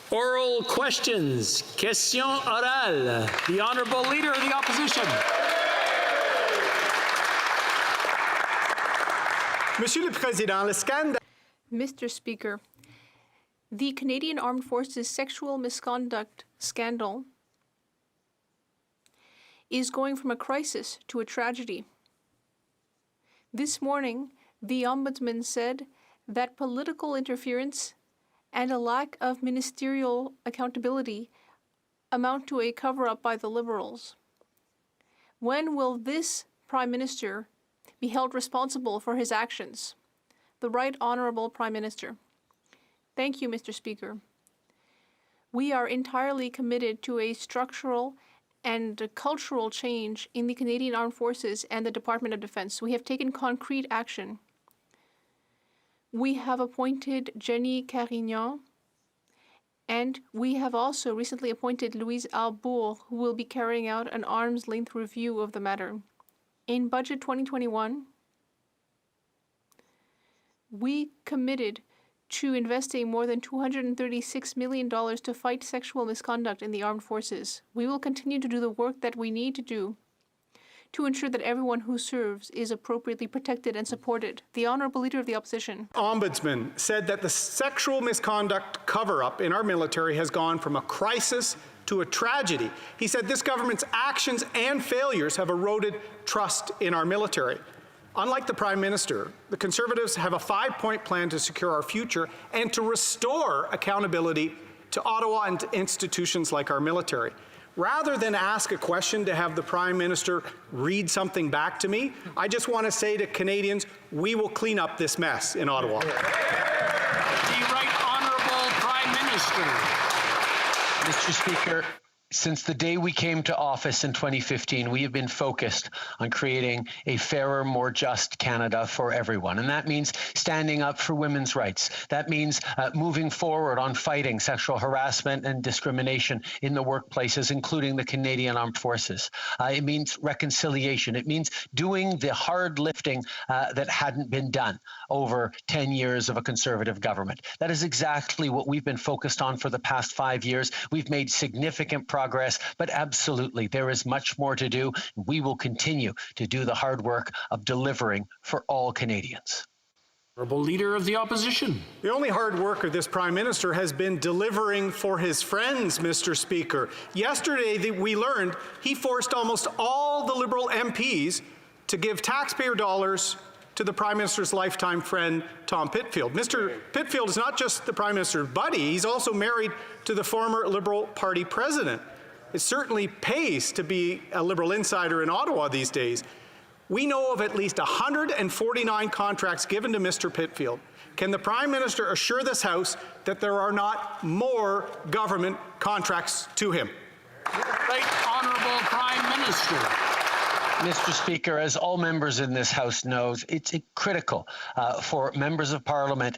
Oral questions. Question orale. The Honourable Leader of the Opposition. Monsieur le Président, le scandale. Mr. Speaker, the Canadian Armed Forces sexual misconduct scandal is going from a crisis to a tragedy. This morning, the Ombudsman said that political interference and a lack of ministerial accountability amount to a cover-up by the Liberals. When will this Prime Minister be held responsible for his actions? The Right Honourable Prime Minister. Thank you, Mr. Speaker. We are entirely committed to a structural and cultural change in the Canadian Armed Forces and the Department of Defence. We have taken concrete action. We have appointed Jenny Carignan, and we have also recently appointed Louise Arbour, who will be carrying out an arm's-length review of the matter. In Budget 2021, we committed to investing more than $236 million to fight sexual misconduct in the armed forces. We will continue to do the work that we need to do to ensure that everyone who serves is appropriately protected and supported. The Honourable Leader of the Opposition. Ombudsman said that the sexual misconduct cover-up in our military has gone from a crisis to a tragedy. He said this government's actions and failures have eroded trust in our military. Unlike the Prime Minister, the Conservatives have a 5-point plan to secure our future and to restore accountability to Ottawa and to institutions like our military. Rather than ask a question to have the Prime Minister read something back to me, I just want to say to Canadians, we will clean up this mess in Ottawa. The Right Honourable Prime Minister. Mr. Speaker, since the day we came to office in 2015, we have been focused on creating a fairer, more just Canada for everyone. And that means standing up for women's rights. That means moving forward on fighting sexual harassment and discrimination in the workplaces, including the Canadian Armed Forces. It means reconciliation. It means doing the hard lifting that hadn't been done over 10 years of a Conservative government. That is exactly what we've been focused on for the past 5 years. We've made significant progress, but absolutely, there is much more to do. We will continue to do the hard work of delivering for all Canadians. Honourable Leader of the Opposition. The only hard work of this Prime Minister has been delivering for his friends, Mr. Speaker. Yesterday, we learned he forced almost all the Liberal MPs to give taxpayer dollars to the Prime Minister's lifetime friend, Tom Pitfield. Mr. Pitfield is not just the Prime Minister's buddy, he's also married to the former Liberal Party president. It certainly pays to be a Liberal insider in Ottawa these days. We know of at least 149 contracts given to Mr. Pitfield. Can the Prime Minister assure this House that there are not more government contracts to him? Right Honourable Prime Minister. Mr. Speaker, as all members in this House knows, it's critical for members of Parliament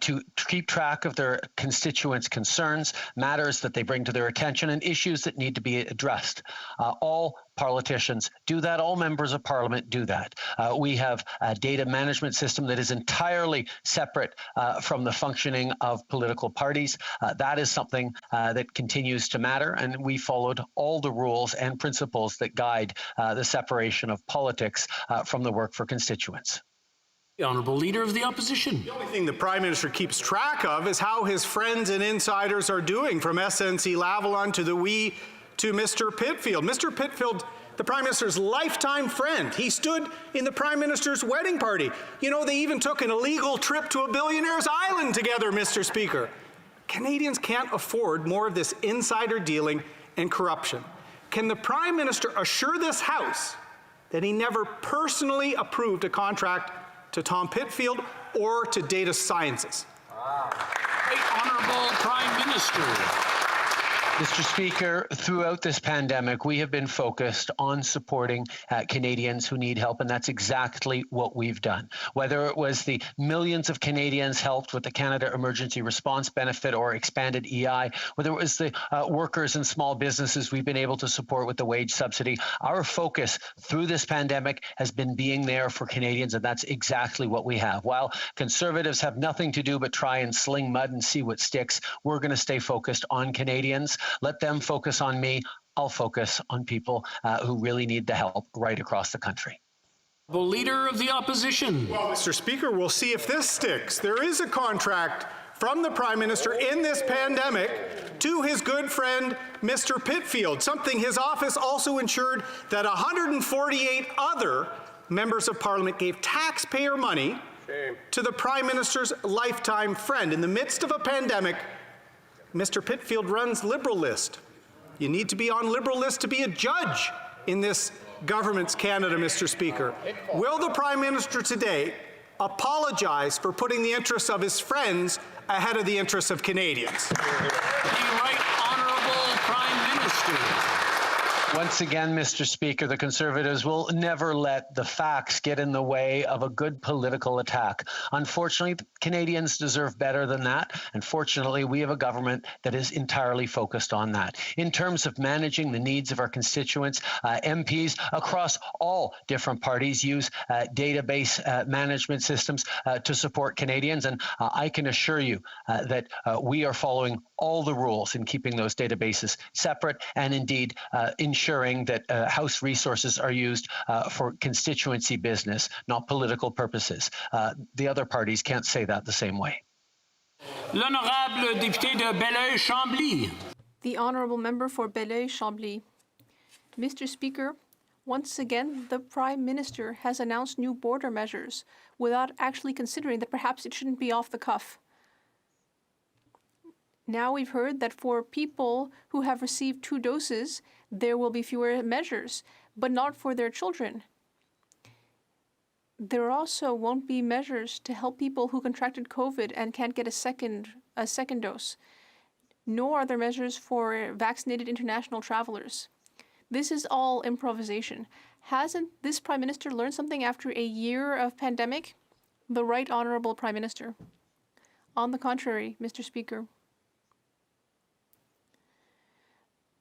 to keep track of their constituents' concerns, matters that they bring to their attention, and issues that need to be addressed. All politicians do that. All members of Parliament do that. We have a data management system that is entirely separate from the functioning of political parties. That is something that continues to matter, and we followed all the rules and principles that guide the separation of politics from the work for constituents. The Honourable Leader of the Opposition. The only thing the Prime Minister keeps track of is how his friends and insiders are doing, from SNC Lavalin to to Mr. Pitfield. Mr. Pitfield, the Prime Minister's lifetime friend. He stood in the Prime Minister's wedding party. You know, they even took an illegal trip to a billionaire's island together, Mr. Speaker. Canadians can't afford more of this insider dealing and corruption. Can the Prime Minister assure this House that he never personally approved a contract to Tom Pitfield or to Data Sciences? Right Honourable Prime Minister. Mr. Speaker, throughout this pandemic, we have been focused on supporting Canadians who need help, and that's exactly what we've done. Whether it was the millions of Canadians helped with the Canada Emergency Response Benefit or expanded EI, whether it was the workers and small businesses we've been able to support with the wage subsidy, our focus through this pandemic has been being there for Canadians, and that's exactly what we have. While Conservatives have nothing to do but try and sling mud and see what sticks, we're going to stay focused on Canadians. Let them focus on me. I'll focus on people who really need the help right across the country. The Leader of the Opposition. Well, Mr. Speaker, we'll see if this sticks. There is a contract from the Prime Minister in this pandemic to his good friend, Mr. Pitfield, something his office also ensured that 148 other members of Parliament gave taxpayer money to the Prime Minister's lifetime friend. In the midst of a pandemic, Mr. Pitfield runs Liberal List. You need to be on Liberal List to be a judge in this government's Canada, Mr. Speaker. Will the Prime Minister today apologize for putting the interests of his friends ahead of the interests of Canadians? The Right Honourable Prime Minister. Once again, Mr. Speaker, the Conservatives will never let the facts get in the way of a good political attack. Unfortunately, Canadians deserve better than that. And fortunately, we have a government that is entirely focused on that. In terms of managing the needs of our constituents, MPs across all different parties use database management systems to support Canadians. And I can assure you that we are following all the rules in keeping those databases separate and indeed ensuring that House resources are used for constituency business, not political purposes. The other parties can't say that the same way. L'Honorable Député de Belleuil-Chambly. The Honourable Member for Belleuil-Chambly. Mr. Speaker, once again, the Prime Minister has announced new border measures without actually considering that perhaps it shouldn't be off the cuff. Now we've heard that for people who have received 2 doses, there will be fewer measures, but not for their children. There also won't be measures to help people who contracted COVID and can't get a second dose. Nor are there measures for vaccinated international travelers. This is all improvisation. Hasn't this Prime Minister learned something after a year of pandemic? The Right Honourable Prime Minister. On the contrary, Mr. Speaker.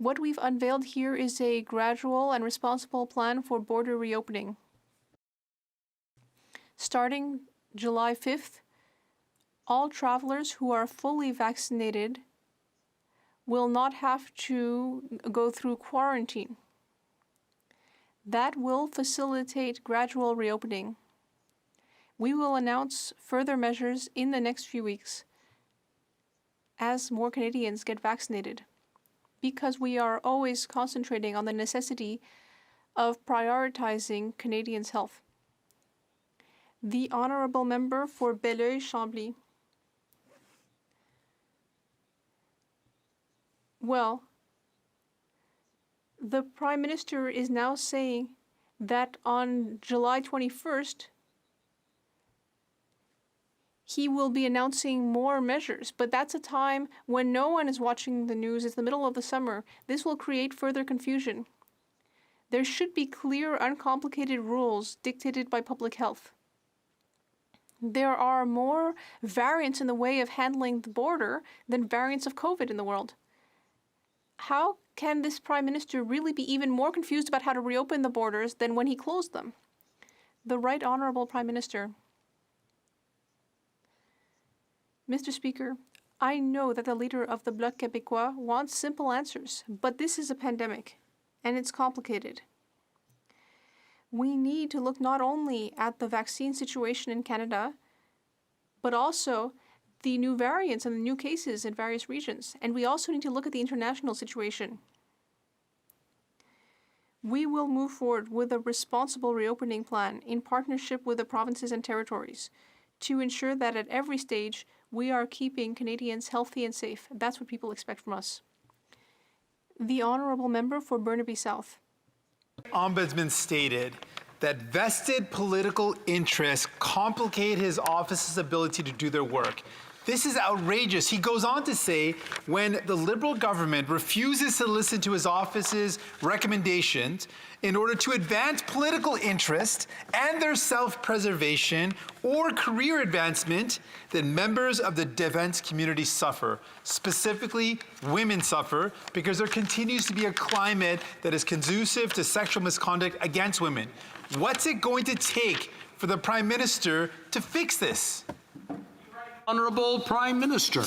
What we've unveiled here is a gradual and responsible plan for border reopening. Starting July 5th, all travelers who are fully vaccinated will not have to go through quarantine. That will facilitate gradual reopening. We will announce further measures in the next few weeks as more Canadians get vaccinated, because we are always concentrating on the necessity of prioritizing Canadians' health. The Honourable Member for Belleuil-Chambly. Well, the Prime Minister is now saying that on July 21st, he will be announcing more measures, but that's a time when no one is watching the news. It's the middle of the summer. This will create further confusion. There should be clear, uncomplicated rules dictated by public health. There are more variants in the way of handling the border than variants of COVID in the world. How can this Prime Minister really be even more confused about how to reopen the borders than when he closed them? The Right Honourable Prime Minister. Mr. Speaker, I know that the leader of the Bloc Québécois wants simple answers, but this is a pandemic, and it's complicated. We need to look not only at the vaccine situation in Canada, but also the new variants and the new cases in various regions. And we also need to look at the international situation. We will move forward with a responsible reopening plan in partnership with the provinces and territories to ensure that at every stage we are keeping Canadians healthy and safe. That's what people expect from us. The Honourable Member for Burnaby South. Ombudsman stated that vested political interests complicate his office's ability to do their work. This is outrageous. He goes on to say, when the Liberal government refuses to listen to his office's recommendations in order to advance political interest and their self-preservation or career advancement, then members of the defense community suffer. Specifically, women suffer because there continues to be a climate that is conducive to sexual misconduct against women. What's it going to take for the Prime Minister to fix this? Honorable Prime Minister.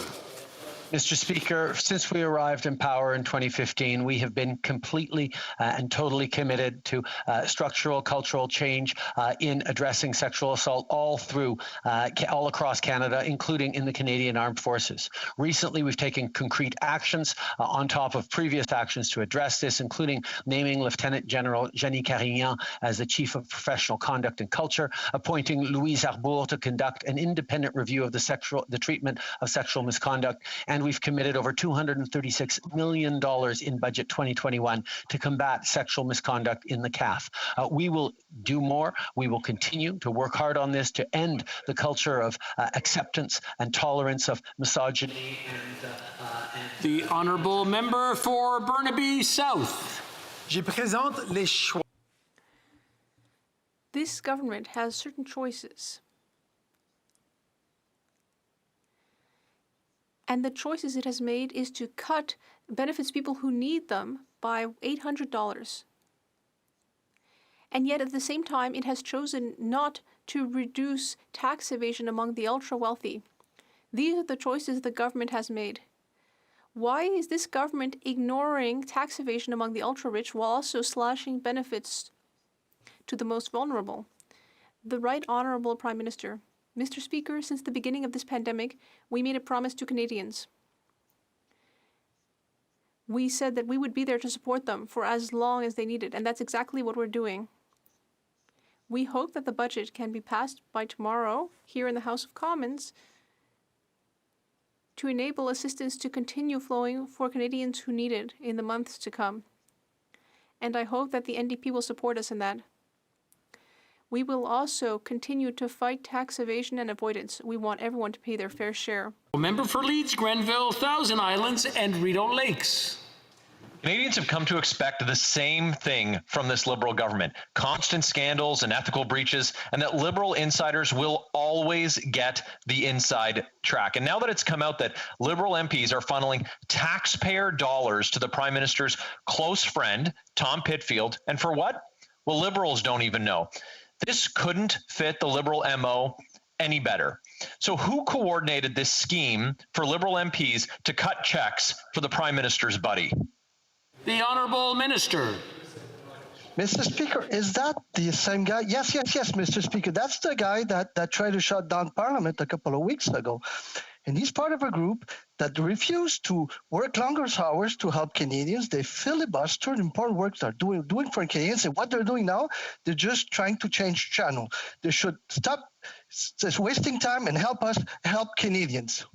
Mr. Speaker, since we arrived in power in 2015, we have been completely and totally committed to structural, cultural change in addressing sexual assault all across Canada, including in the Canadian Armed Forces. Recently, we've taken concrete actions on top of previous actions to address this, including naming Lieutenant General Jenny Carignan as the Chief of Professional Conduct and Culture, appointing Louise Arbour to conduct an independent review of the treatment of sexual misconduct, and we've committed over $236 million in Budget 2021 to combat sexual misconduct in the CAF. We will do more. We will continue to work hard on this to end the culture of acceptance and tolerance of misogyny. The honourable member for Burnaby South. Je présente les choix. This government has certain choices. And the choices it has made is to cut benefits people who need them by $800. And yet at the same time, it has chosen not to reduce tax evasion among the ultra-wealthy. These are the choices the government has made. Why is this government ignoring tax evasion among the ultra-rich while also slashing benefits to the most vulnerable? The Right Honourable Prime Minister. Mr. Speaker, since the beginning of this pandemic, we made a promise to Canadians. We said that we would be there to support them for as long as they needed, and that's exactly what we're doing. We hope that the budget can be passed by tomorrow here in the House of Commons to enable assistance to continue flowing for Canadians who need it in the months to come. And I hope that the NDP will support us in that. We will also continue to fight tax evasion and avoidance. We want everyone to pay their fair share. Member for Leeds, Grenville, Thousand Islands, and Rideau Lakes. Canadians have come to expect the same thing from this Liberal government: constant scandals and ethical breaches, and that Liberal insiders will always get the inside track. And now that it's come out that Liberal MPs are funneling taxpayer dollars to the Prime Minister's close friend, Tom Pitfield, and for what? Well, Liberals don't even know. This couldn't fit the Liberal MO any better. So who coordinated this scheme for Liberal MPs to cut checks for the Prime Minister's buddy? The Honourable Minister. Mr. Speaker, is that the same guy? Yes, Mr. Speaker. That's the guy that tried to shut down Parliament a couple of weeks ago. And he's part of a group that refused to work longer hours to help Canadians. They filibustered important work they're doing for Canadians. And what they're doing now, they're just trying to change channel. They should stop just wasting time and help Canadians.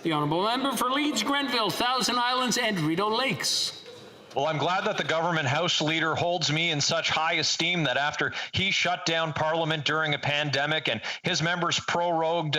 The Honourable Member for Leeds, Grenville, Thousand Islands, and Rideau Lakes. Well, I'm glad that the government House leader holds me in such high esteem that after he shut down Parliament during a pandemic and his members prorogued,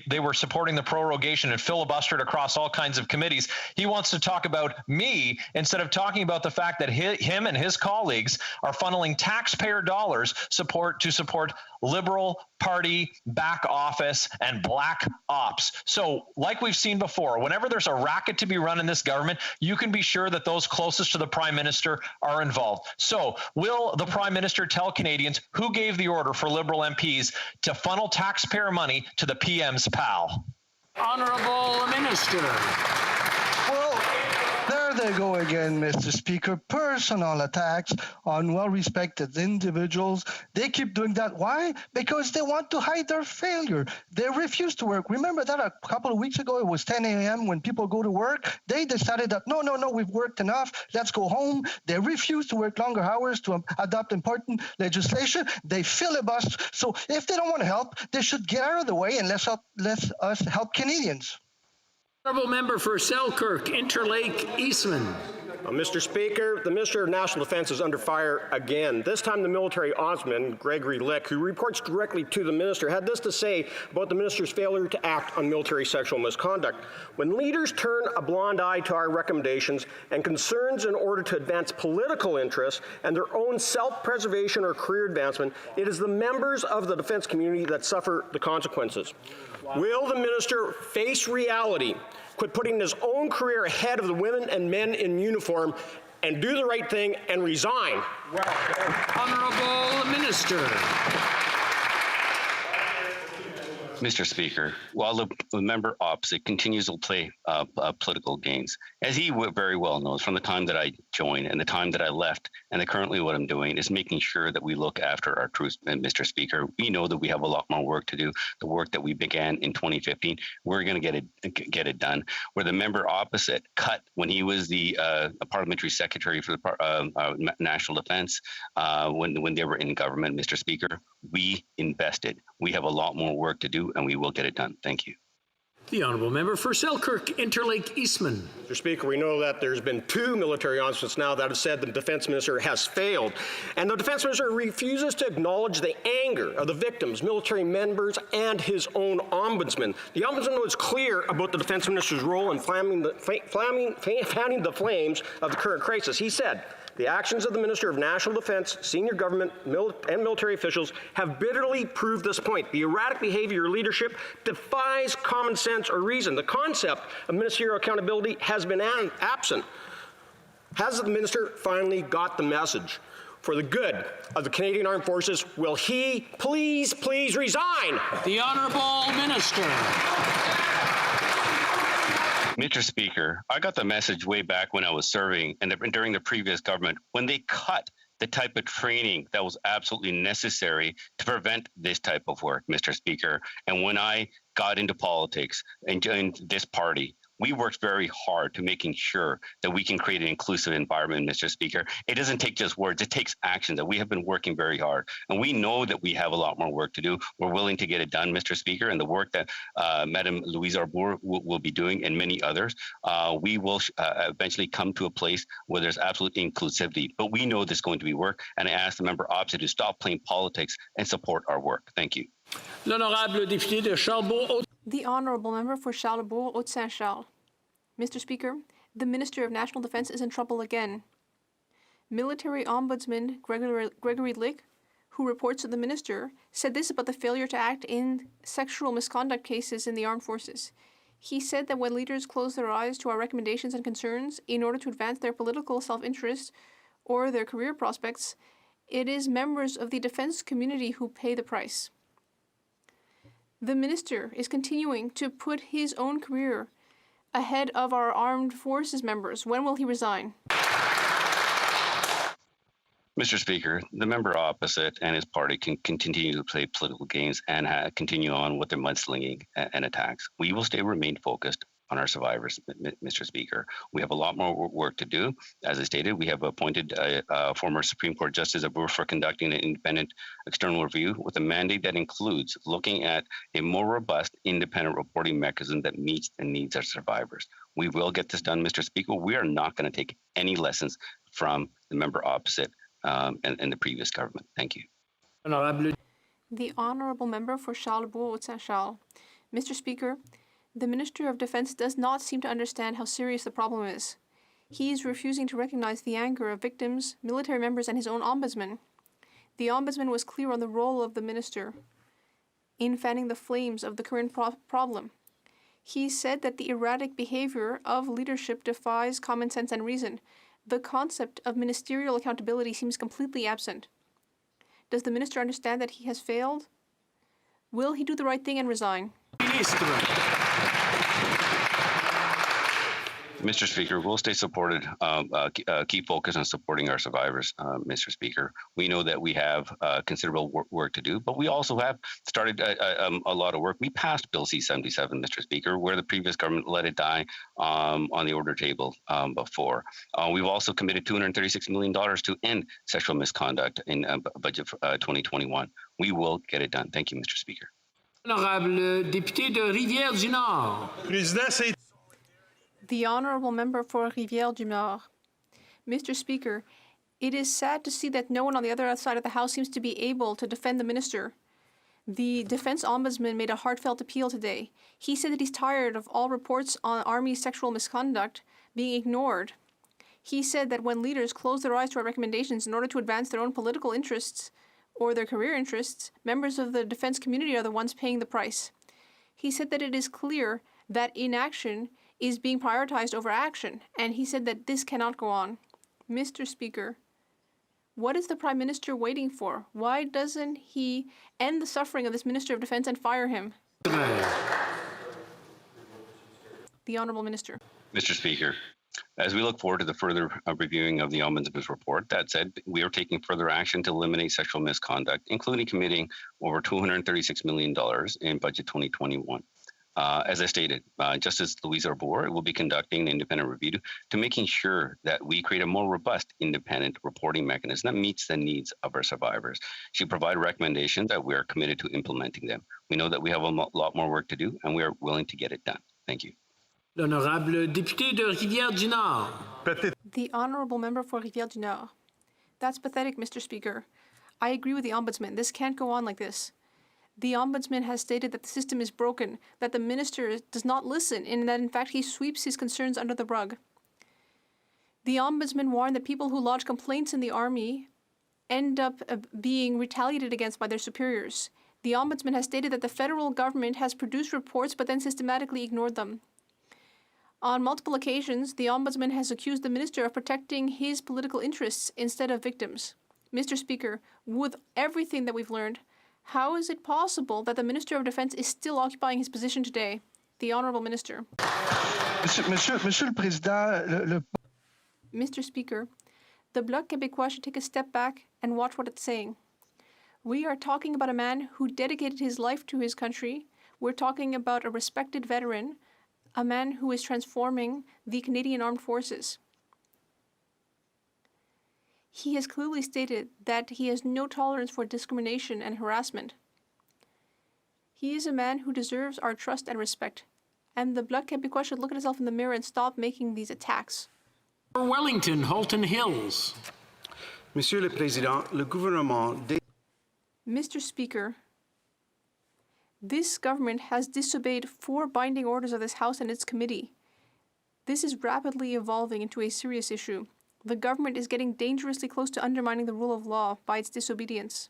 they were supporting the prorogation and filibustered across all kinds of committees. He wants to talk about me instead of talking about the fact that him and his colleagues are funneling taxpayer dollars to support Liberal Party back office and black ops. So like we've seen before, whenever there's a racket to be run in this government, you can be sure that those closest to the Prime Minister are involved. So will the Prime Minister tell Canadians who gave the order for Liberal MPs to funnel taxpayer money to the PM's pal? Honourable Minister. Well, there they go again, Mr. Speaker. Personal attacks on well-respected individuals. They keep doing that. Why? Because they want to hide their failure. They refuse to work. Remember that a couple of weeks ago, it was 10 a.m. when people go to work. They decided that, no, we've worked enough. Let's go home. They refuse to work longer hours to adopt important legislation. They filibuster. So if they don't want to help, they should get out of the way and let us help Canadians. Honourable Member for Selkirk, Interlake, Eastman. Mr. Speaker, the Minister of National Defense is under fire again. This time the military ombudsman, Gregory Lick, who reports directly to the minister, had this to say about the minister's failure to act on military sexual misconduct. When leaders turn a blind eye to our recommendations and concerns in order to advance political interests and their own self-preservation or career advancement, it is the members of the defense community that suffer the consequences. Will the minister face reality, quit putting his own career ahead of the women and men in uniform, and do the right thing and resign? Honorable Minister. Mr. Speaker, while the member opposite continues to play political games, as he very well knows from the time that I joined and the time that I left, and currently what I'm doing is making sure that we look after our troops. And Mr. Speaker, we know that we have a lot more work to do. The work that we began in 2015, we're going to get it done. Where the member opposite cut when he was the parliamentary secretary for the National Defense when they were in government, Mr. Speaker, we invested. We have a lot more work to do, and we will get it done. Thank you. The Honourable Member for Selkirk, Interlake Eastman. Mr. Speaker, we know that there's been 2 military ombudsmen now that have said the defense minister has failed. And the defense minister refuses to acknowledge the anger of the victims, military members, and his own ombudsman. The ombudsman was clear about the defense minister's role in fanning the flames of the current crisis. He said, the actions of the Minister of National Defense, senior government, and military officials have bitterly proved this point. The erratic behavior of leadership defies common sense or reason. The concept of ministerial accountability has been absent. Has the minister finally got the message? For the good of the Canadian Armed Forces, will he please resign? The Honourable Minister. Mr. Speaker, I got the message way back when I was serving and during the previous government when they cut the type of training that was absolutely necessary to prevent this type of work, Mr. Speaker. And when I got into politics and joined this party, we worked very hard to making sure that we can create an inclusive environment, Mr. Speaker. It doesn't take just words, it takes action. That we have been working very hard. And we know that we have a lot more work to do. We're willing to get it done, Mr. Speaker. And the work that Madam Louise Arbour will be doing and many others, we will eventually come to a place where there's absolute inclusivity. But we know there's going to be work. And I ask the member opposite to stop playing politics and support our work. Thank you. L'honorable député de Charlebourg. The Honourable Member for Charlebourg, Haute-Saint-Charles. Mr. Speaker, the Minister of National Defense is in trouble again. Military Ombudsman Gregory Lick, who reports to the Minister, said this about the failure to act in sexual misconduct cases in the armed forces. He said that when leaders close their eyes to our recommendations and concerns in order to advance their political self-interest or their career prospects, it is members of the defense community who pay the price. The Minister is continuing to put his own career ahead of our armed forces members. When will he resign? Mr. Speaker, the member opposite and his party can continue to play political games and continue on with their mudslinging and attacks. We will remain focused on our survivors, Mr. Speaker. We have a lot more work to do. As I stated, we have appointed former Supreme Court Justice Arbour for conducting an independent external review with a mandate that includes looking at a more robust, independent reporting mechanism that meets the needs of survivors. We will get this done, Mr. Speaker. We are not going to take any lessons from the member opposite and the previous government. Thank you. The Honourable Member for Charlebourg, Haute-Saint-Charles. Mr. Speaker, the Minister of Defense does not seem to understand how serious the problem is. He is refusing to recognize the anger of victims, military members, and his own ombudsman. The ombudsman was clear on the role of the minister in fanning the flames of the current problem. He said that the erratic behavior of leadership defies common sense and reason. The concept of ministerial accountability seems completely absent. Does the minister understand that he has failed? Will he do the right thing and resign? Mr. Speaker, we'll stay supported, keep focused on supporting our survivors, Mr. Speaker. We know that we have considerable work to do, but we also have started a lot of work. We passed Bill C-77, Mr. Speaker, where the previous government let it die on the order table before. We've also committed $236 million to end sexual misconduct in budget for 2021. We will get it done. Thank you, Mr. Speaker. Honorable député de Rivière-du-Nord. The Honourable Member for Rivière-du-Nord. Mr. Speaker, it is sad to see that no one on the other side of the House seems to be able to defend the minister. The Defense Ombudsman made a heartfelt appeal today. He said that he's tired of all reports on Army sexual misconduct being ignored. He said that when leaders close their eyes to our recommendations in order to advance their own political interests or their career interests, members of the defense community are the ones paying the price. He said that it is clear that inaction is being prioritized over action, and he said that this cannot go on. Mr. Speaker, what is the Prime Minister waiting for? Why doesn't he end the suffering of this Minister of Defense and fire him? The Honourable Minister. Mr. Speaker, as we look forward to the further reviewing of the Ombudsman's report, that said, we are taking further action to eliminate sexual misconduct, including committing over $236 million in Budget 2021. As I stated, Justice Louise Arbour will be conducting an independent review to making sure that we create a more robust independent reporting mechanism that meets the needs of our survivors. She provided recommendations that we are committed to implementing them. We know that we have a lot more work to do, and we are willing to get it done. Thank you. L'honorable député de Rivière-du-Nord. The Honourable Member for Rivière-du-Nord. That's pathetic, Mr. Speaker. I agree with the Ombudsman. This can't go on like this. The Ombudsman has stated that the system is broken, that the Minister does not listen, and that in fact he sweeps his concerns under the rug. The Ombudsman warned that people who lodge complaints in the Army end up being retaliated against by their superiors. The Ombudsman has stated that the federal government has produced reports but then systematically ignored them. On multiple occasions, the Ombudsman has accused the Minister of protecting his political interests instead of victims. Mr. Speaker, with everything that we've learned, how is it possible that the Minister of Defense is still occupying his position today? The Honourable Minister. Monsieur le Président, Mr. Speaker, the Bloc Québécois should take a step back and watch what it's saying. We are talking about a man who dedicated his life to his country. We're talking about a respected veteran, a man who is transforming the Canadian Armed Forces. He has clearly stated that he has no tolerance for discrimination and harassment. He is a man who deserves our trust and respect, and the Bloc Québécois should look at itself in the mirror and stop making these attacks. For Wellington, Halton Hills. Monsieur le Président, le gouvernement... Mr. Speaker, this government has disobeyed 4 binding orders of this House and its committee. This is rapidly evolving into a serious issue. The government is getting dangerously close to undermining the rule of law by its disobedience.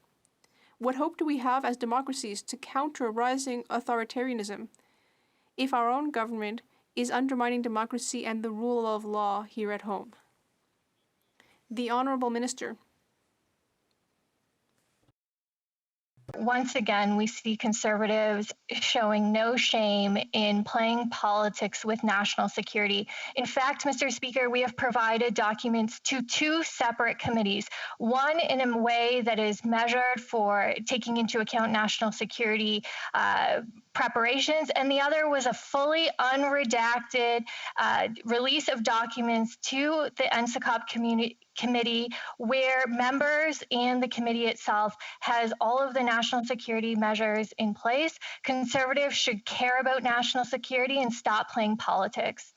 What hope do we have as democracies to counter rising authoritarianism if our own government is undermining democracy and the rule of law here at home? The Honourable Minister. Once again, we see Conservatives showing no shame in playing politics with national security. In fact, Mr. Speaker, we have provided documents to 2 separate committees, one in a way that is measured for taking into account national security preparations, and the other was a fully unredacted release of documents to the NSICOP committee where members and the committee itself has all of the national security measures in place. Conservatives should care about national security and stop playing politics.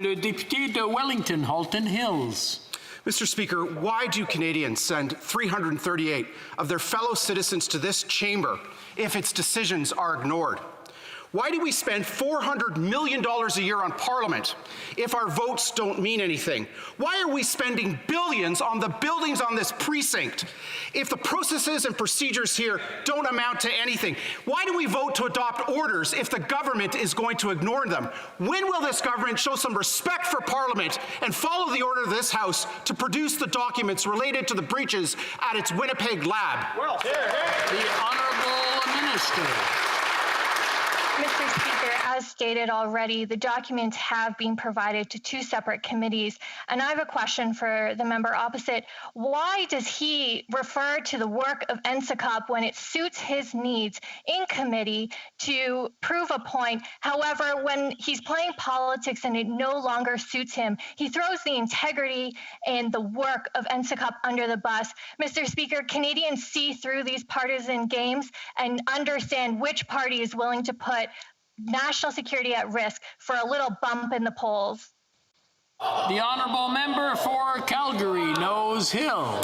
Le député de Wellington, Halton Hills. Mr. Speaker, why do Canadians send 338 of their fellow citizens to this chamber if its decisions are ignored? Why do we spend $400 million a year on Parliament if our votes don't mean anything? Why are we spending billions on the buildings on this precinct if the processes and procedures here don't amount to anything? Why do we vote to adopt orders if the government is going to ignore them? When will this government show some respect for Parliament and follow the order of this House to produce the documents related to the breaches at its Winnipeg lab? Well, the Honourable Minister. Mr. Speaker, as stated already, the documents have been provided to 2 separate committees. And I have a question for the member opposite. Why does he refer to the work of NSICOP when it suits his needs in committee to prove a point? However, when he's playing politics and it no longer suits him, he throws the integrity and the work of NSICOP under the bus. Mr. Speaker, Canadians see through these partisan games and understand which party is willing to put national security at risk for a little bump in the polls. The honourable member for Calgary Nose Hill.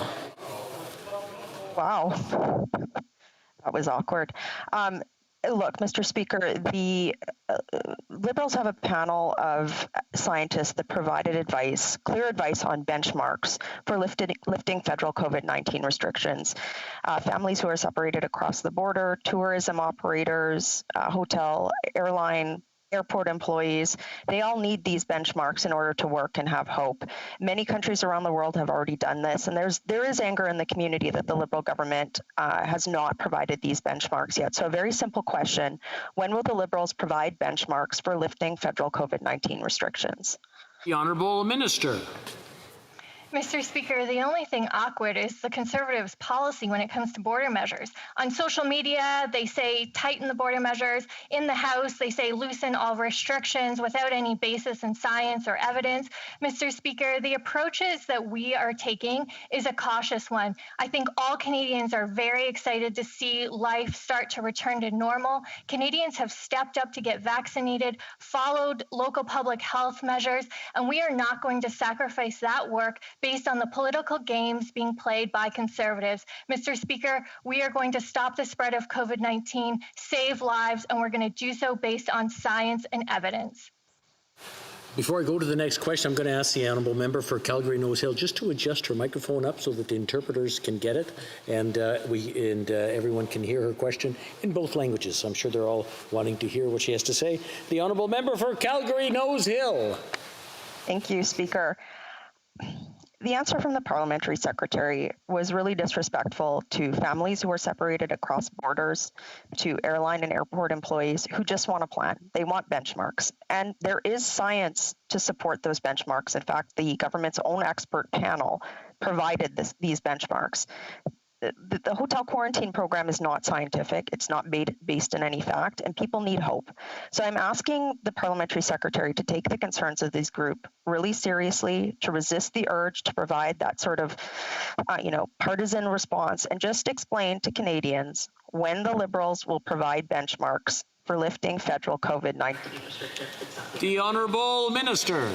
Wow, that was awkward. Look, Mr. Speaker, the Liberals have a panel of scientists that provided advice, clear advice on benchmarks for lifting federal COVID-19 restrictions. Families who are separated across the border, tourism operators, hotel, airline, airport employees, they all need these benchmarks in order to work and have hope. Many countries around the world have already done this, and there is anger in the community that the Liberal government has not provided these benchmarks yet. So a very simple question, when will the Liberals provide benchmarks for lifting federal COVID-19 restrictions? The Honourable Minister. Mr. Speaker, the only thing awkward is the Conservatives' policy when it comes to border measures. On social media, they say tighten the border measures. In the House, they say loosen all restrictions without any basis in science or evidence. Mr. Speaker, the approaches that we are taking is a cautious one. I think all Canadians are very excited to see life start to return to normal. Canadians have stepped up to get vaccinated, followed local public health measures, and we are not going to sacrifice that work based on the political games being played by Conservatives. Mr. Speaker, we are going to stop the spread of COVID-19, save lives, and we're going to do so based on science and evidence. Before I go to the next question, I'm going to ask the honourable member for Calgary Nose Hill just to adjust her microphone up so that the interpreters can get it and everyone can hear her question in both languages. So I'm sure they're all wanting to hear what she has to say. The honourable member for Calgary Nose Hill. Thank you, Speaker. The answer from the parliamentary secretary was really disrespectful to families who are separated across borders, to airline and airport employees who just want a plan. They want benchmarks. And there is science to support those benchmarks. In fact, the government's own expert panel provided these benchmarks. The hotel quarantine program is not scientific. It's not based in any fact, and people need hope. So I'm asking the parliamentary secretary to take the concerns of this group really seriously, to resist the urge to provide that sort of, partisan response, and just explain to Canadians when the Liberals will provide benchmarks for lifting federal COVID-19 restrictions. The Honourable Minister.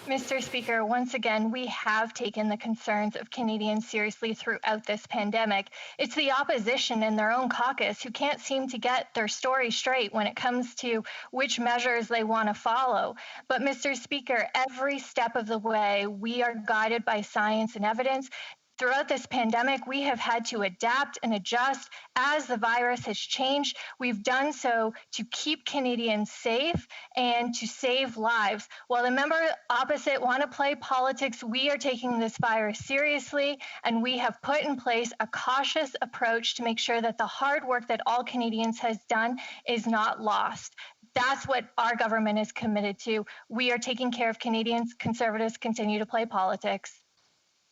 Mr. Speaker, once again, we have taken the concerns of Canadians seriously throughout this pandemic. It's the opposition and their own caucus who can't seem to get their story straight when it comes to which measures they want to follow. But Mr. Speaker, every step of the way, we are guided by science and evidence. Throughout this pandemic, we have had to adapt and adjust as the virus has changed. We've done so to keep Canadians safe and to save lives. While the member opposite want to play politics, we are taking this virus seriously, and we have put in place a cautious approach to make sure that the hard work that all Canadians has done is not lost. That's what our government is committed to. We are taking care of Canadians. Conservatives continue to play politics.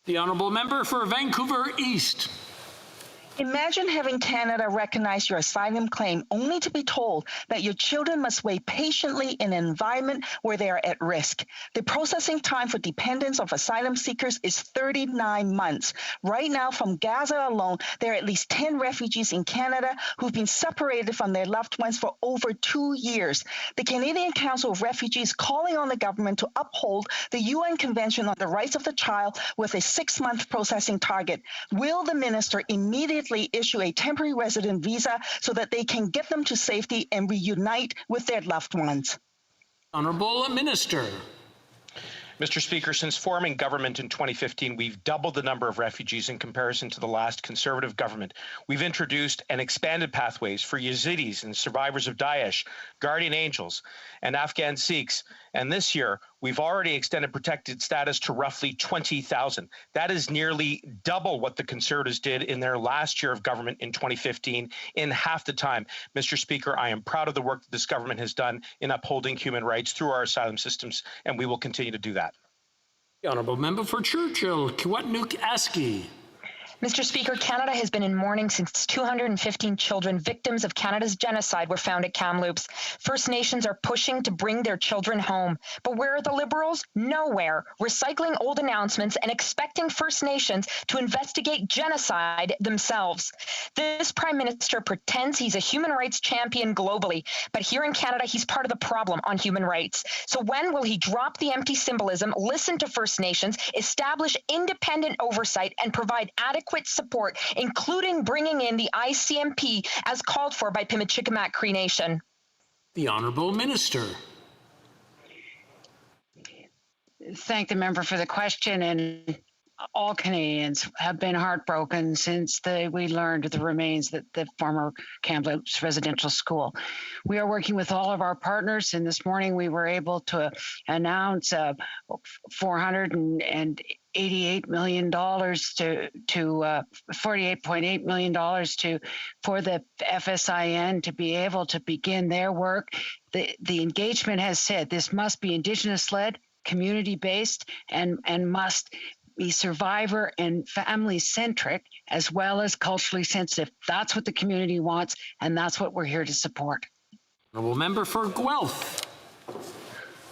The honourable member for Vancouver East. Imagine having Canada recognize your asylum claim only to be told that your children must wait patiently in an environment where they are at risk. The processing time for dependents of asylum seekers is 39 months. Right now, from Gaza alone, there are at least 10 refugees in Canada who've been separated from their loved ones for over 2 years. The Canadian Council of Refugees calling on the government to uphold the UN Convention on the Rights of the Child with a 6-month processing target. Will the minister immediately issue a temporary resident visa so that they can get them to safety and reunite with their loved ones? Honourable Minister. Mr. Speaker, since forming government in 2015, we've doubled the number of refugees in comparison to the last Conservative government. We've introduced and expanded pathways for Yazidis and survivors of Daesh, guardian angels, and Afghan Sikhs. And this year, we've already extended protected status to roughly 20,000. That is nearly double what the Conservatives did in their last year of government in 2015 in half the time. Mr. Speaker, I am proud of the work that this government has done in upholding human rights through our asylum systems, and we will continue to do that. The honourable member for Churchill, Kiwatnook-Askey. Mr. Speaker, Canada has been in mourning since 215 children victims of Canada's genocide were found at Kamloops. First Nations are pushing to bring their children home. But where are the Liberals? Nowhere. Recycling old announcements and expecting First Nations to investigate genocide themselves. This Prime Minister pretends he's a human rights champion globally, but here in Canada, he's part of the problem on human rights. So when will he drop the empty symbolism, listen to First Nations, establish independent oversight, and provide adequate support, including bringing in the ICMP as called for by Pimicikamat Cree Nation? The Honourable Minister. Thank the member for the question, and all Canadians have been heartbroken since we learned of the remains at the former Kamloops residential school. We are working with all of our partners, and this morning we were able to announce $488 million to $48.8 million for the FSIN to be able to begin their work. The engagement has said this must be Indigenous-led, community-based, and must be survivor and family-centric as well as culturally sensitive. That's what the community wants, and that's what we're here to support. Honourable Member for Guelph.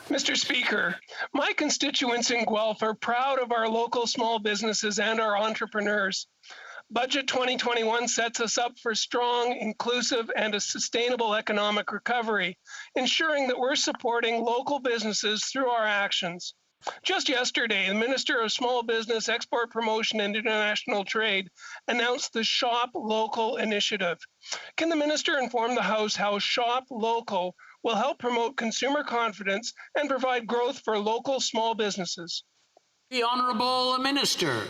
Mr. Speaker, my constituents in Guelph are proud of our local small businesses and our entrepreneurs. Budget 2021 sets us up for strong, inclusive, and a sustainable economic recovery, ensuring that we're supporting local businesses through our actions. Just yesterday, the Minister of Small Business, Export Promotion and International Trade announced the Shop Local initiative. Can the Minister inform the House how Shop Local will help promote consumer confidence and provide growth for local small businesses? The Honourable Minister.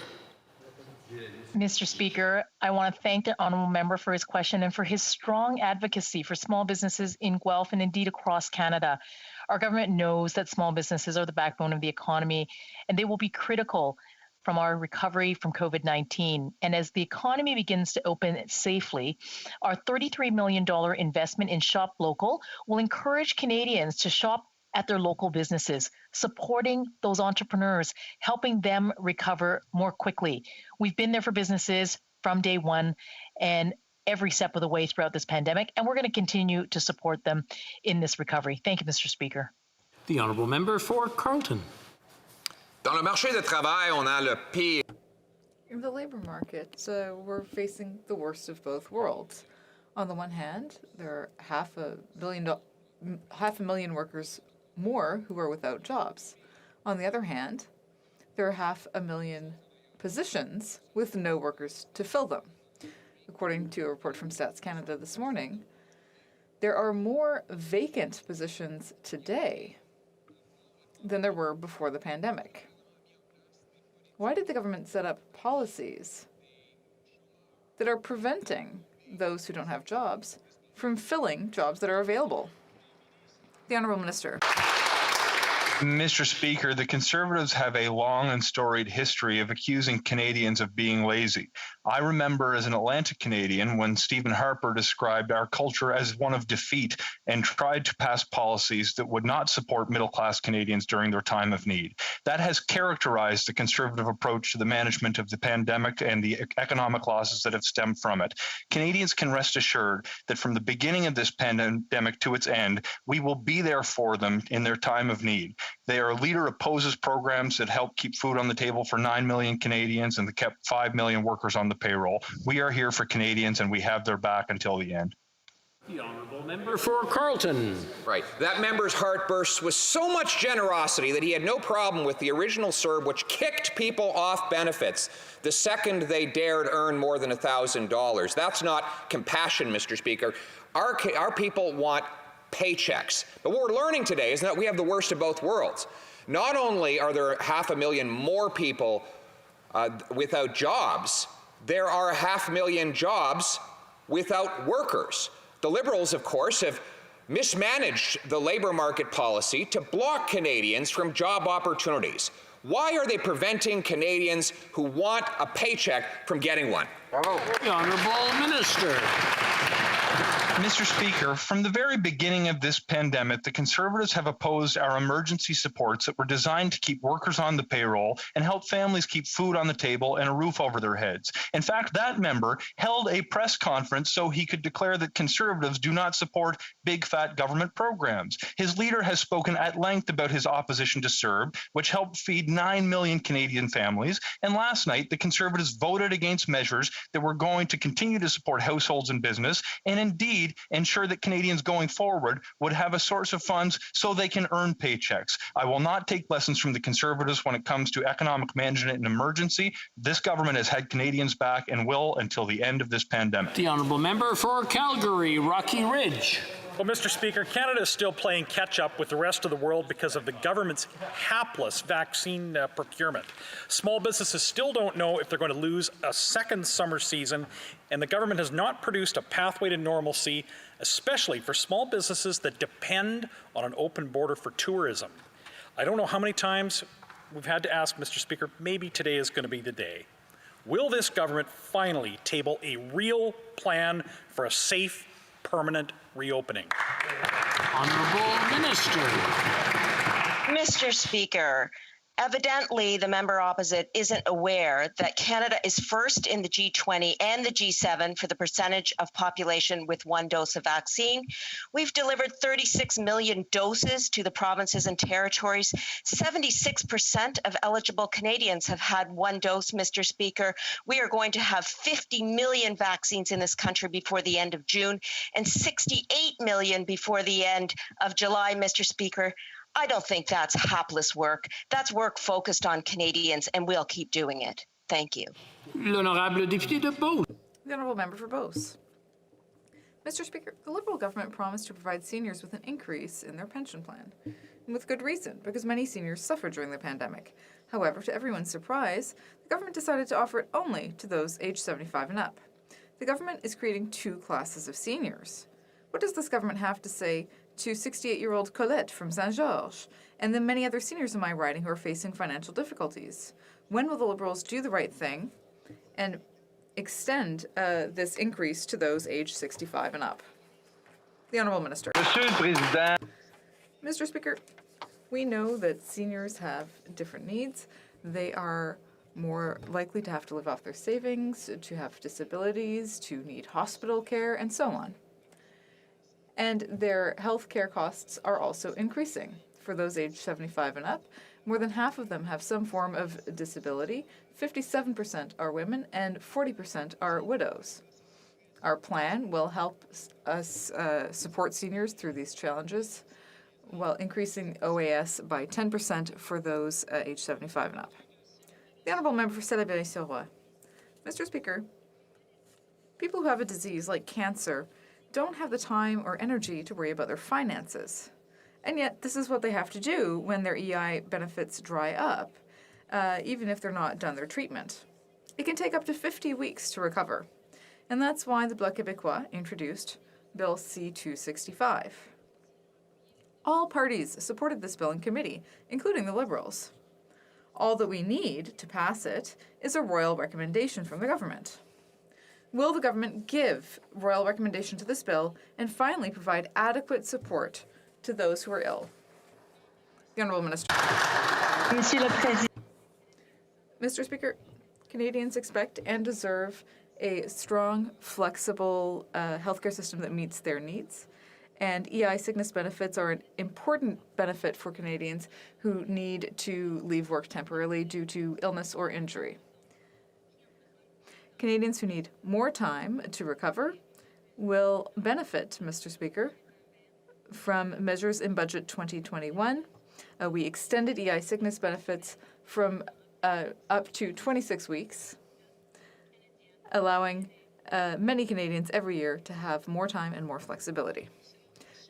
Mr. Speaker, I want to thank the honourable member for his question and for his strong advocacy for small businesses in Guelph and indeed across Canada. Our government knows that small businesses are the backbone of the economy, and they will be critical from our recovery from COVID-19. And as the economy begins to open safely, our $33 million investment in Shop Local will encourage Canadians to shop at their local businesses, supporting those entrepreneurs, helping them recover more quickly. We've been there for businesses from day one and every step of the way throughout this pandemic, and we're going to continue to support them in this recovery. Thank you, Mr. Speaker. The Honourable Member for Carleton. Dans le marché de travail, on a le pire. In the labor market, we're facing the worst of both worlds. On the one hand, there are half a million workers more who are without jobs. On the other hand, there are 500,000 positions with no workers to fill them. According to a report from Stats Canada this morning, there are more vacant positions today than there were before the pandemic. Why did the government set up policies that are preventing those who don't have jobs from filling jobs that are available? The Honourable Minister. Mr. Speaker, the Conservatives have a long and storied history of accusing Canadians of being lazy. I remember as an Atlantic Canadian when Stephen Harper described our culture as one of defeat and tried to pass policies that would not support middle-class Canadians during their time of need. That has characterized the Conservative approach to the management of the pandemic and the economic losses that have stemmed from it. Canadians can rest assured that from the beginning of this pandemic to its end, we will be there for them in their time of need. Their leader opposes programs that help keep food on the table for 9 million Canadians and that kept 5 million workers on the payroll. We are here for Canadians and we have their back until the end. The Honourable Member for Carleton. Right. That member's heart bursts with so much generosity that he had no problem with the original CERB, which kicked people off benefits the second they dared earn more than $1,000. That's not compassion, Mr. Speaker. Our people want paychecks. But what we're learning today is that we have the worst of both worlds. Not only are there 500,000 more people without jobs, there are 500,000 jobs without workers. The Liberals, of course, have mismanaged the labor market policy to block Canadians from job opportunities. Why are they preventing Canadians who want a paycheck from getting one? The Honourable Minister. Mr. Speaker, from the very beginning of this pandemic, the Conservatives have opposed our emergency supports that were designed to keep workers on the payroll and help families keep food on the table and a roof over their heads. In fact, that member held a press conference so he could declare that Conservatives do not support big fat government programs. His leader has spoken at length about his opposition to CERB, which helped feed 9 million Canadian families. And last night, the Conservatives voted against measures that were going to continue to support households and business, and indeed ensure that Canadians going forward would have a source of funds so they can earn paychecks. I will not take lessons from the Conservatives when it comes to economic management in emergency. This government has had Canadians back and will until the end of this pandemic. The honourable member for Calgary, Rocky Ridge. Well, Mr. Speaker, Canada is still playing catch-up with the rest of the world because of the government's hapless vaccine procurement. Small businesses still don't know if they're going to lose a second summer season, and the government has not produced a pathway to normalcy, especially for small businesses that depend on an open border for tourism. I don't know how many times we've had to ask, Mr. Speaker, maybe today is going to be the day. Will this government finally table a real plan for a safe, permanent reopening? Honourable Minister. Mr. Speaker, evidently the member opposite isn't aware that Canada is first in the G20 and the G7 for the percentage of population with one dose of vaccine. We've delivered 36 million doses to the provinces and territories. 76% of eligible Canadians have had one dose, Mr. Speaker. We are going to have 50 million vaccines in this country before the end of June and 68 million before the end of July, Mr. Speaker. I don't think that's hapless work. That's work focused on Canadians, and we'll keep doing it. Thank you. L'honorable député de Beauce. The honourable member for Beauce. Mr. Speaker, the Liberal government promised to provide seniors with an increase in their pension plan. And with good reason, because many seniors suffered during the pandemic. However, to everyone's surprise, the government decided to offer it only to those aged 75 and up. The government is creating two classes of seniors. What does this government have to say to 68-year-old Colette from Saint-Georges, and the many other seniors in my riding who are facing financial difficulties? When will the Liberals do the right thing and extend this increase to those aged 65 and up? The Honourable Minister. Monsieur le Président. Mr. Speaker, we know that seniors have different needs. They are more likely to have to live off their savings, to have disabilities, to need hospital care, and so on. And their health care costs are also increasing. For those aged 75 and up, more than half of them have some form of disability, 57% are women, and 40% are widows. Our plan will help us support seniors through these challenges while increasing OAS by 10% for those aged 75 and up. The Honourable Member for Salaberry-sur-Roi. Mr. Speaker, people who have a disease like cancer don't have the time or energy to worry about their finances. And yet, this is what they have to do when their EI benefits dry up, even if they're not done their treatment. It can take up to 50 weeks to recover. And that's why the Bloc Québécois introduced Bill C-265. All parties supported this bill in committee, including the Liberals. All that we need to pass it is a royal recommendation from the government. Will the government give royal recommendation to this bill and finally provide adequate support to those who are ill? The Honourable Minister. Monsieur le Président. Mr. Speaker, Canadians expect and deserve a strong, flexible healthcare system that meets their needs. And EI sickness benefits are an important benefit for Canadians who need to leave work temporarily due to illness or injury. Canadians who need more time to recover will benefit, Mr. Speaker, from measures in Budget 2021. We extended EI sickness benefits from up to 26 weeks, allowing many Canadians every year to have more time and more flexibility.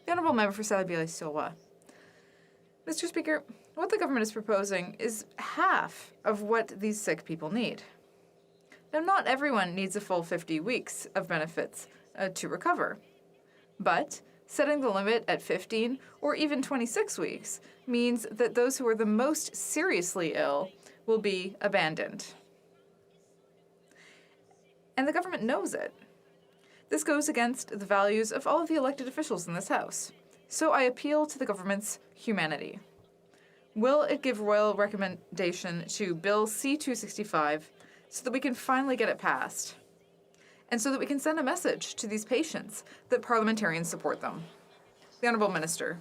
The Honourable Member for Salaberry-sur-Roi. Mr. Speaker, what the government is proposing is half of what these sick people need. Now, not everyone needs a full 50 weeks of benefits to recover, but setting the limit at 15 or even 26 weeks means that those who are the most seriously ill will be abandoned. And the government knows it. This goes against the values of all of the elected officials in this House. So I appeal to the government's humanity. Will it give royal recommendation to Bill C-265 so that we can finally get it passed? And so that we can send a message to these patients that parliamentarians support them. The Honourable Minister.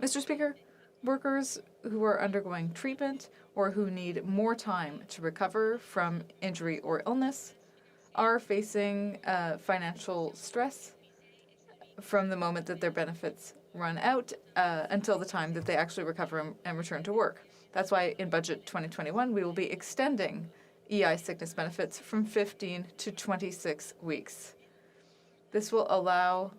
Mr. Speaker, workers who are undergoing treatment or who need more time to recover from injury or illness are facing financial stress from the moment that their benefits run out until the time that they actually recover and return to work. That's why in Budget 2021 we will be extending EI sickness benefits from 15 to 26 weeks. This will allow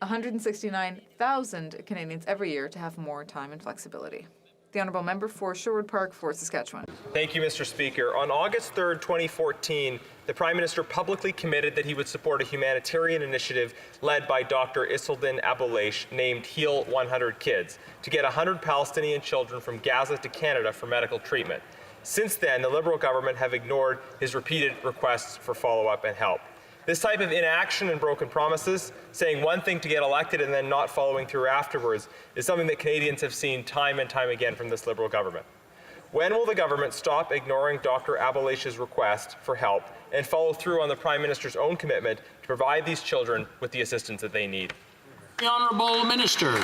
169,000 Canadians every year to have more time and flexibility. The Honourable Member for Sherwood Park, Fort Saskatchewan. Thank you, Mr. Speaker. On August 3rd, 2014, the Prime Minister publicly committed that he would support a humanitarian initiative led by Dr. Isilden Abuelaish named Heal 100 Kids to get 100 Palestinian children from Gaza to Canada for medical treatment. Since then, the Liberal government have ignored his repeated requests for follow-up and help. This type of inaction and broken promises, saying one thing to get elected and then not following through afterwards, is something that Canadians have seen time and time again from this Liberal government. When will the government stop ignoring Dr. Abelaish's request for help and follow through on the Prime Minister's own commitment to provide these children with the assistance that they need? The Honourable Minister.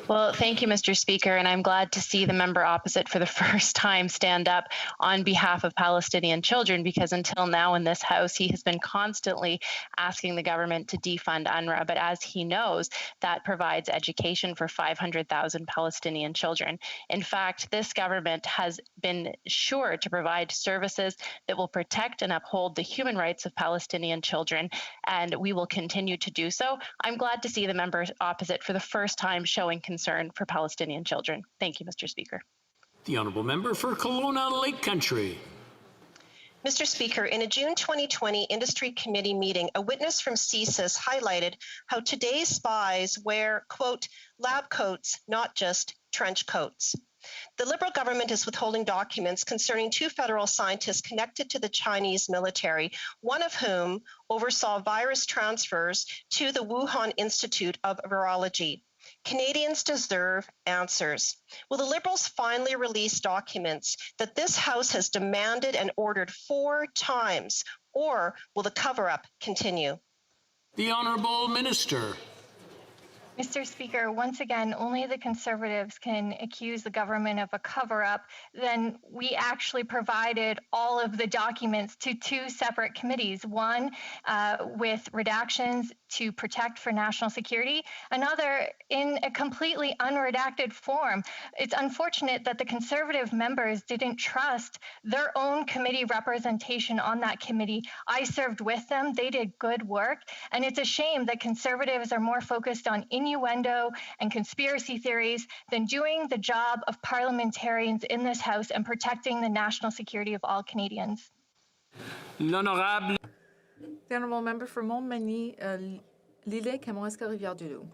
Well, thank you, Mr. Speaker, and I'm glad to see the member opposite for the first time stand up on behalf of Palestinian children, because until now in this House, he has been constantly asking the government to defund UNRWA. But as he knows, that provides education for 500,000 Palestinian children. In fact, this government has been sure to provide services that will protect and uphold the human rights of Palestinian children, and we will continue to do so. I'm glad to see the member opposite for the first time showing concern for Palestinian children. Thank you, Mr. Speaker. The Honourable Member for Kelowna Lake Country. Mr. Speaker, in a June 2020 Industry Committee meeting, a witness from CSIS highlighted how today's spies wear, quote, lab coats, not just trench coats. The Liberal government is withholding documents concerning 2 federal scientists connected to the Chinese military, one of whom oversaw virus transfers to the Wuhan Institute of Virology. Canadians deserve answers. Will the Liberals finally release documents that this House has demanded and ordered 4 times, or will the cover-up continue? The Honourable Minister. Mr. Speaker, once again, only the Conservatives can accuse the government of a cover-up. Then we actually provided all of the documents to 2 separate committees, one with redactions to protect for national security, another in a completely unredacted form. It's unfortunate that the Conservative members didn't trust their own committee representation on that committee. I served with them. They did good work. And it's a shame that Conservatives are more focused on innuendo and conspiracy theories than doing the job of parliamentarians in this House and protecting the national security of all Canadians. L'Honorable. The Honourable Member for Montmagny, Lille, Kamouraska, Rivière-du-Loup.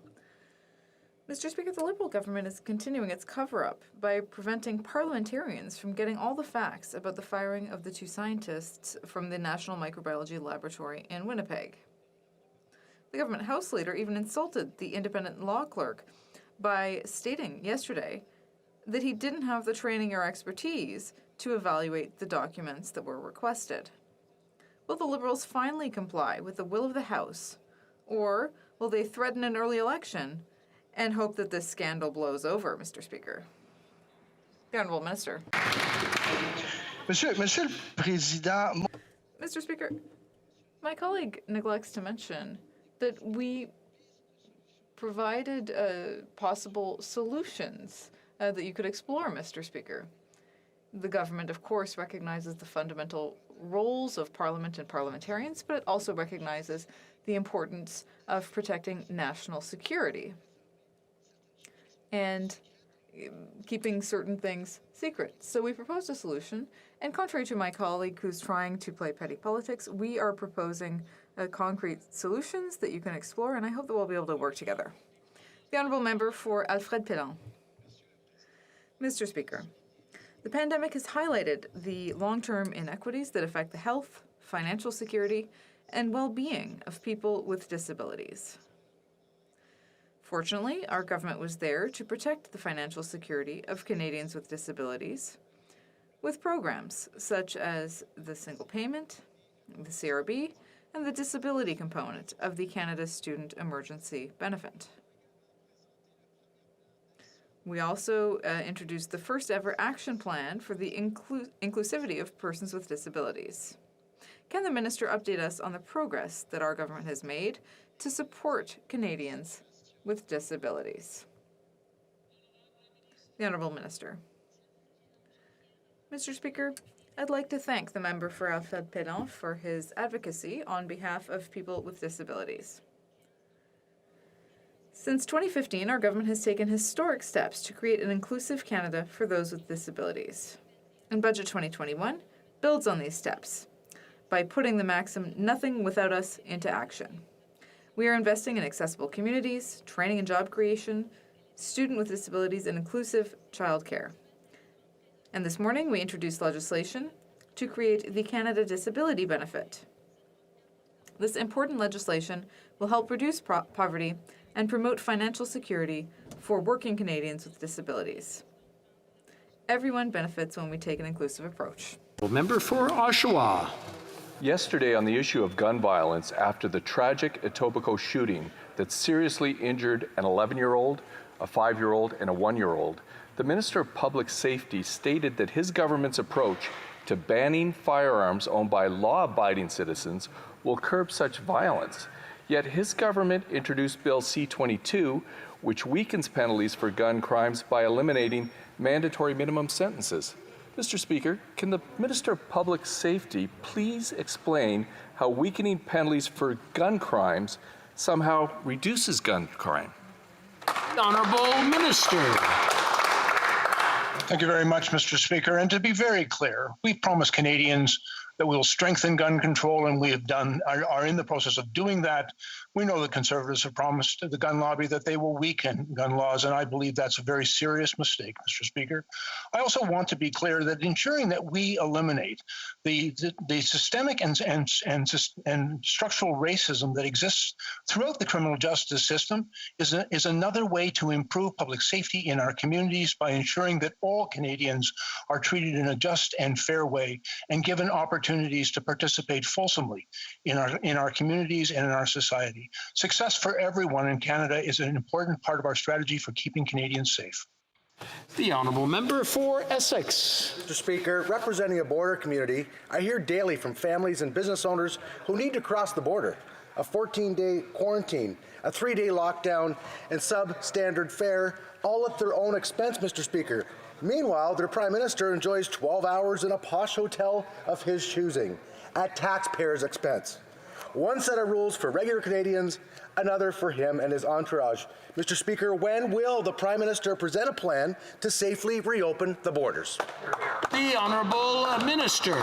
Mr. Speaker, the Liberal government is continuing its cover-up by preventing parliamentarians from getting all the facts about the firing of the 2 scientists from the National Microbiology Laboratory in Winnipeg. The government House Leader even insulted the independent law clerk by stating yesterday that he didn't have the training or expertise to evaluate the documents that were requested. Will the Liberals finally comply with the will of the House, or will they threaten an early election and hope that this scandal blows over, Mr. Speaker? The Honourable Minister. Monsieur le Président. Mr. Speaker, my colleague neglects to mention that we provided possible solutions that you could explore, Mr. Speaker. The government, of course, recognizes the fundamental roles of Parliament and parliamentarians, but it also recognizes the importance of protecting national security and keeping certain things secret. So we proposed a solution, and contrary to my colleague who's trying to play petty politics, we are proposing concrete solutions that you can explore, and I hope that we'll be able to work together. The Honourable Member for Alfred Pellan. Mr. Speaker, The pandemic has highlighted the long-term inequities that affect the health, financial security, and well-being of people with disabilities. Fortunately, our government was there to protect the financial security of Canadians with disabilities with programs such as the single payment, the CRB, and the disability component of the Canada Student Emergency Benefit. We also introduced the first ever action plan for the inclusivity of persons with disabilities. Can the Minister update us on the progress that our government has made to support Canadians with disabilities? The Honourable Minister. Mr. Speaker, I'd like to thank the member for Alfred-Pélan for his advocacy on behalf of people with disabilities. Since 2015, our government has taken historic steps to create an inclusive Canada for those with disabilities. And Budget 2021 builds on these steps by putting the maxim, "Nothing without us," into action. We are investing in accessible communities, training and job creation, student with disabilities, and inclusive childcare. And this morning, we introduced legislation to create the Canada Disability Benefit. This important legislation will help reduce poverty and promote financial security for working Canadians with disabilities. Everyone benefits when we take an inclusive approach. Member for Oshawa. Yesterday, on the issue of gun violence after the tragic Etobicoke shooting that seriously injured an 11-year-old, a 5-year-old, and a 1-year-old, the Minister of Public Safety stated that his government's approach to banning firearms owned by law-abiding citizens will curb such violence. Yet his government introduced Bill C-22, which weakens penalties for gun crimes by eliminating mandatory minimum sentences. Mr. Speaker, can the Minister of Public Safety please explain how weakening penalties for gun crimes somehow reduces gun crime? The Honourable Minister. Thank you very much, Mr. Speaker. And to be very clear, we promised Canadians that we will strengthen gun control, and we have done, are in the process of doing that. We know the Conservatives have promised to the gun lobby that they will weaken gun laws, and I believe that's a very serious mistake, Mr. Speaker. I also want to be clear that ensuring that we eliminate the systemic and structural racism that exists throughout the criminal justice system is another way to improve public safety in our communities by ensuring that all Canadians are treated in a just and fair way and given opportunities to participate fulsomely in our communities and in our society. Success for everyone in Canada is an important part of our strategy for keeping Canadians safe. The Honourable Member for Essex. Mr. Speaker, representing a border community, I hear daily from families and business owners who need to cross the border. A 14-day quarantine, a 3-day lockdown, and substandard fare, all at their own expense, Mr. Speaker. Meanwhile, their Prime Minister enjoys 12 hours in a posh hotel of his choosing, at taxpayers' expense. One set of rules for regular Canadians, another for him and his entourage. Mr. Speaker, when will the Prime Minister present a plan to safely reopen the borders? The Honourable Minister.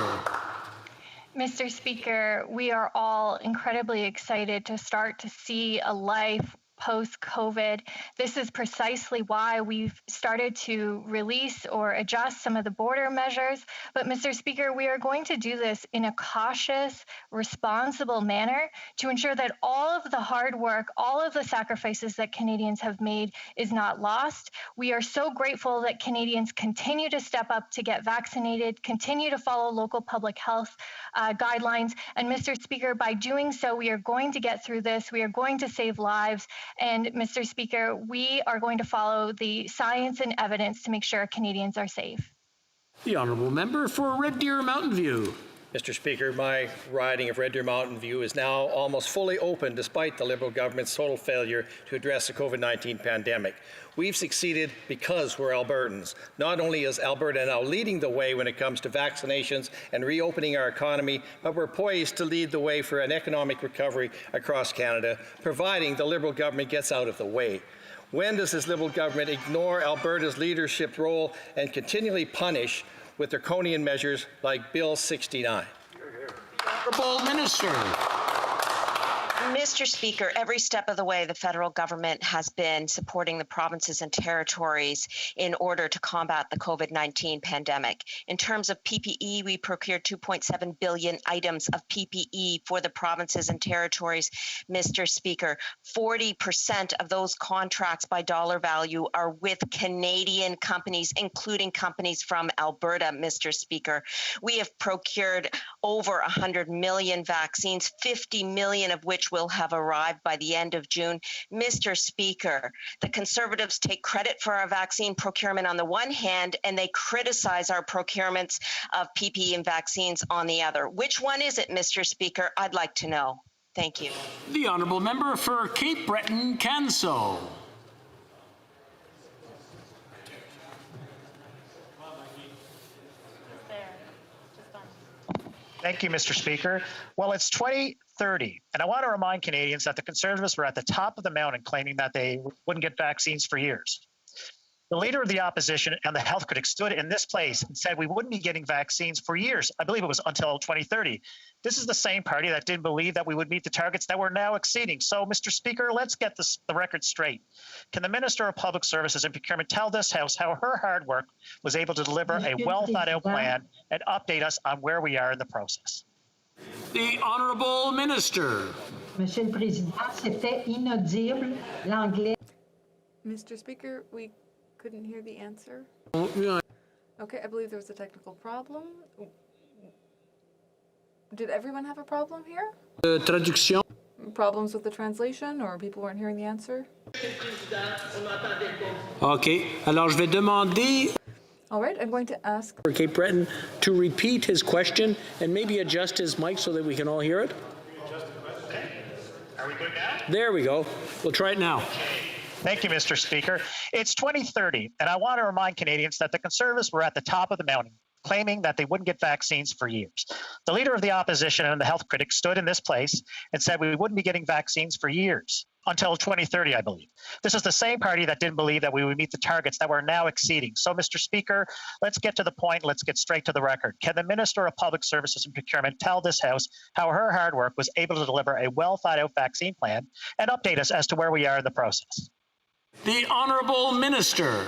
Mr. Speaker, we are all incredibly excited to start to see a life post-COVID. This is precisely why we've started to release or adjust some of the border measures. But Mr. Speaker, we are going to do this in a cautious, responsible manner to ensure that all of the hard work, all of the sacrifices that Canadians have made is not lost. We are so grateful that Canadians continue to step up to get vaccinated, continue to follow local public health guidelines. And Mr. Speaker, by doing so, we are going to get through this. We are going to save lives. And Mr. Speaker, we are going to follow the science and evidence to make sure Canadians are safe. The Honourable Member for Red Deer Mountain View. Mr. Speaker, my riding of Red Deer Mountain View is now almost fully open despite the Liberal government's total failure to address the COVID-19 pandemic. We've succeeded because we're Albertans. Not only is Alberta now leading the way when it comes to vaccinations and reopening our economy, but we're poised to lead the way for an economic recovery across Canada, providing the Liberal government gets out of the way. When does this Liberal government ignore Alberta's leadership role and continually punish with draconian measures like Bill 69? Honourable Minister. Mr. Speaker, every step of the way, the federal government has been supporting the provinces and territories in order to combat the COVID-19 pandemic. In terms of PPE, we procured 2.7 billion items of PPE for the provinces and territories. Mr. Speaker, 40% of those contracts by dollar value are with Canadian companies, including companies from Alberta, Mr. Speaker. We have procured over 100 million vaccines, 50 million of which will have arrived by the end of June. Mr. Speaker, the Conservatives take credit for our vaccine procurement on the one hand, and they criticize our procurements of PPE and vaccines on the other. Which one is it, Mr. Speaker? I'd like to know. Thank you. The honourable member for Cape Breton-Canso. Thank you, Mr. Speaker. Well, it's 2030, and I want to remind Canadians that the Conservatives were at the top of the mountain claiming that they wouldn't get vaccines for years. The leader of the opposition and the health critic stood in this place and said we wouldn't be getting vaccines for years. I believe it was until 2030. This is the same party that didn't believe that we would meet the targets that we're now exceeding. So, Mr. Speaker, let's get the record straight. Can the Minister of Public Services and Procurement tell this House how her hard work was able to deliver a well-thought-out plan and update us on where we are in the process? The Honourable Minister. Monsieur le Président, c'était inaudible. L'anglais. Mr. Speaker, we couldn't hear the answer. Oh, yeah. Okay, I believe there was a technical problem. Did everyone have a problem here? Traduction. Problems with the translation, or people weren't hearing the answer? Okay, alors je vais demander All right, I'm going to ask for Cape Breton to repeat his question and maybe adjust his mic so that we can all hear it. Are we good now? There we go. We'll try it now. Thank you, Mr. Speaker. It's 2030, and I want to remind Canadians that the Conservatives were at the top of the mountain, claiming that they wouldn't get vaccines for years. The leader of the opposition and the health critic stood in this place and said we wouldn't be getting vaccines for years, until 2030, I believe. This is the same party that didn't believe that we would meet the targets that we're now exceeding. So, Mr. Speaker, let's get to the point. Let's get straight to the record. Can the Minister of Public Services and Procurement tell this House how her hard work was able to deliver a well-thought-out vaccine plan and update us as to where we are in the process? The Honourable Minister.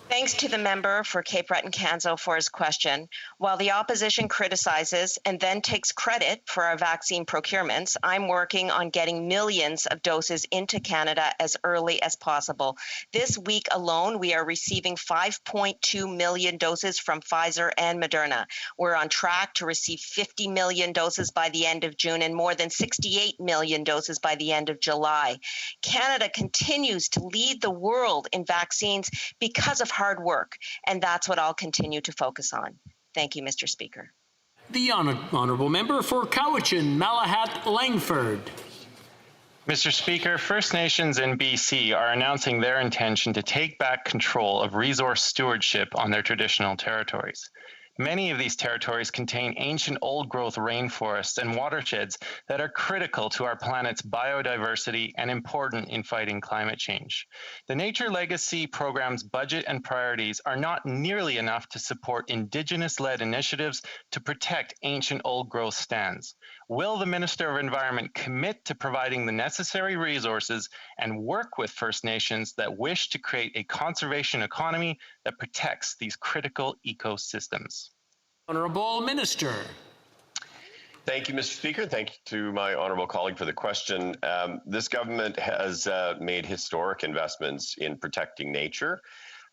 Thanks to the member for Cape Breton-Canso for his question. While the opposition criticizes and then takes credit for our vaccine procurements, I'm working on getting millions of doses into Canada as early as possible. This week alone, we are receiving 5.2 million doses from Pfizer and Moderna. We're on track to receive 50 million doses by the end of June and more than 68 million doses by the end of July. Canada continues to lead the world in vaccines because of hard work, and that's what I'll continue to focus on. Thank you, Mr. Speaker. The honourable member for Cowichan, Malahat, Langford. Mr. Speaker, First Nations in BC are announcing their intention to take back control of resource stewardship on their traditional territories. Many of these territories contain ancient old-growth rainforests and watersheds that are critical to our planet's biodiversity and important in fighting climate change. The Nature Legacy Program's budget and priorities are not nearly enough to support Indigenous-led initiatives to protect ancient old-growth stands. Will the Minister of Environment commit to providing the necessary resources and work with First Nations that wish to create a conservation economy that protects these critical ecosystems? Honourable Minister. Thank you, Mr. Speaker. Thank you to my honourable colleague for the question. This government has made historic investments in protecting nature.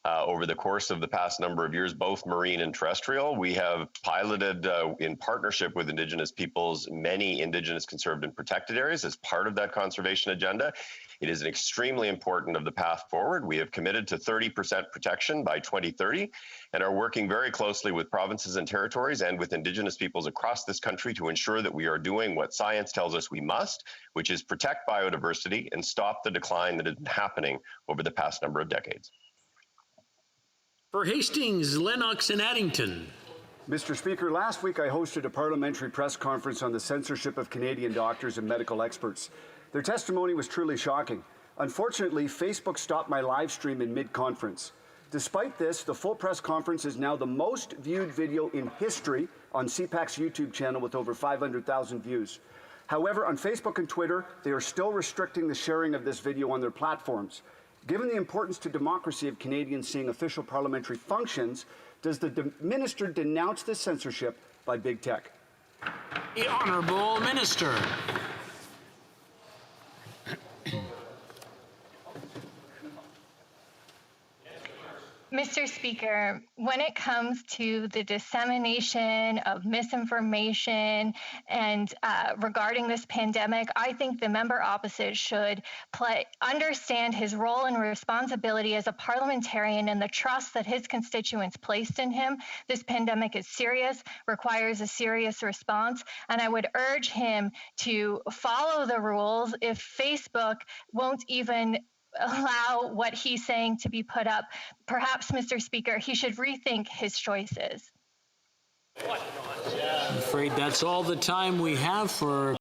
Over the course of the past number of years, both marine and terrestrial, we have piloted in partnership with Indigenous peoples many Indigenous conserved and protected areas as part of that conservation agenda. It is extremely important of the path forward. We have committed to 30% protection by 2030 and are working very closely with provinces and territories and with Indigenous peoples across this country to ensure that we are doing what science tells us we must, which is protect biodiversity and stop the decline that has been happening over the past number of decades. For Hastings, Lennox and Addington. Mr. Speaker, last week I hosted a parliamentary press conference on the censorship of Canadian doctors and medical experts. Their testimony was truly shocking. Unfortunately, Facebook stopped my live stream in mid-conference. Despite this, the full press conference is now the most viewed video in history on CPAC's YouTube channel with over 500,000 views. However, on Facebook and Twitter, they are still restricting the sharing of this video on their platforms. Given the importance to democracy of Canadians seeing official parliamentary functions, does the minister denounce this censorship by big tech? The Honourable Minister. Mr. Speaker, when it comes to the dissemination of misinformation and regarding this pandemic, I think the member opposite should understand his role and responsibility as a parliamentarian and the trust that his constituents placed in him. This pandemic is serious, requires a serious response, and I would urge him to follow the rules. If Facebook won't even allow what he's saying to be put up, perhaps, Mr. Speaker, he should rethink his choices. I'm afraid that's all the time we have for